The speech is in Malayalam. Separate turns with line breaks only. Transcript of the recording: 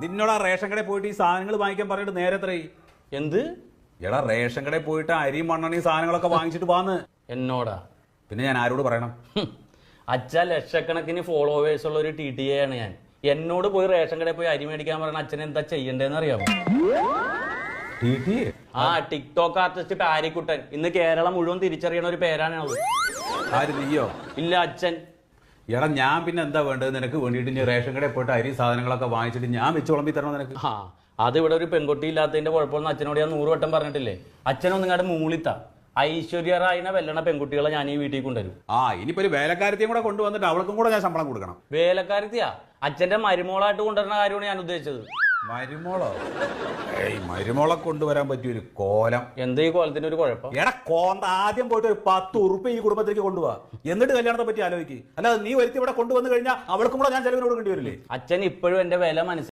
നിന്നോട് ആ റേഷൻ കടയിൽ പോയിട്ട് ഈ സാധനങ്ങൾ വാങ്ങിക്കാൻ പറഞ്ഞിട്ട് നേരെ എത്രയായി?
എന്ത്?
എടാ റേഷൻ കടയിൽ പോയിട്ട് അരിയും മണ്ണെണ്ണയും സാധനങ്ങളൊക്കെ വാങ്ങിച്ചിട്ട് പോന്ന്.
എന്നോടാ?
പിന്നെ ഞാൻ ആരോട് പറയണം?
അച്ഛ ലക്ഷക്കണക്കിന് ഫോളോവേഴ്സ് ഉള്ള ഒരു TTA ആണ് ഞാൻ. എന്നോട് പോയി റേഷൻ കടയിൽ പോയി അരി മേടിക്കാൻ പറഞ്ഞ അച്ഛൻ എന്താ ചെയ്യണ്ടേന്ന് അറിയാമോ? ആ ടിക്ടോക്ക് ആർട്ടിസ്റ്റ് പാരിക്കുട്ടൻ ഇന്ന് കേരളം മുഴുവൻ തിരിച്ചറിയണ ഒരു പേരാണത്.
ആര്, നീയോ?
ഇല്ല, അച്ഛൻ.
എടാ ഞാൻ പിന്നെ എന്താ വേണ്ടത് നിനക്ക് വേണ്ടിയിട്ട്? ഞാൻ റേഷൻ കടയിൽ പോയിട്ട് അരി സാധനങ്ങളൊക്കെ വാങ്ങിച്ചിട്ട് ഞാൻ വെച്ച് വിളമ്പി തരണം നിനക്ക്.
ആ, അതിവിടെ ഒരു പെൺകുട്ടി ഇല്ലാത്തതിന്റെ കുഴപ്പമൊന്നും അച്ഛനോട് ഞാൻ 100 വട്ടം പറഞ്ഞിട്ടില്ലേ? അച്ഛനൊന്നും ഇങ്ങോട്ട് മൂളിത്ത ഐശ്വര്യ റായിനെ വെല്ലണ പെൺകുട്ടികളെ ഞാൻ ഈ വീട്ടിൽ കൊണ്ടുവരും.
ഇനിയിപ്പോ ഒരു വേലക്കാരത്തെയും കൂടെ കൊണ്ടുവന്നിട്ട് അവൾക്കും കൂടെ ഞാൻ ശമ്പളം കൊടുക്കണം.
വേലക്കാരത്തിയാ? അച്ഛന്റെ മരുമോളായിട്ട് കൊണ്ടുവരുന്ന കാര്യമാണ് ഞാൻ ഉദ്ദേശിച്ചത്.
മരുമോളോ? മരുമോളെ കൊണ്ടുവരാൻ പറ്റിയൊരു കോലം.
എന്താ ഈ കോലത്തിന്റെ ഒരു കുഴപ്പം?
എടാ കോന്ത, ആദ്യം പോയിട്ട് ഒരു 10 ഉറുപ്പ് ഈ കുടുംബത്തിലേക്ക് കൊണ്ടുപോവാ, എന്നിട്ട് കല്യാണത്തെ പറ്റി ആലോചിക്ക്. അല്ലാതെ നീ വരുത്തി ഇവിടെ കൊണ്ടുവന്നു കഴിഞ്ഞാൽ അവൾക്കും കൂടെ ഞാൻ ചെലവിന് കൊടുക്കേണ്ടി വരില്ലേ?
അച്ഛൻ ഇപ്പോഴും എന്റെ വില മനസ്സിലാക്കി.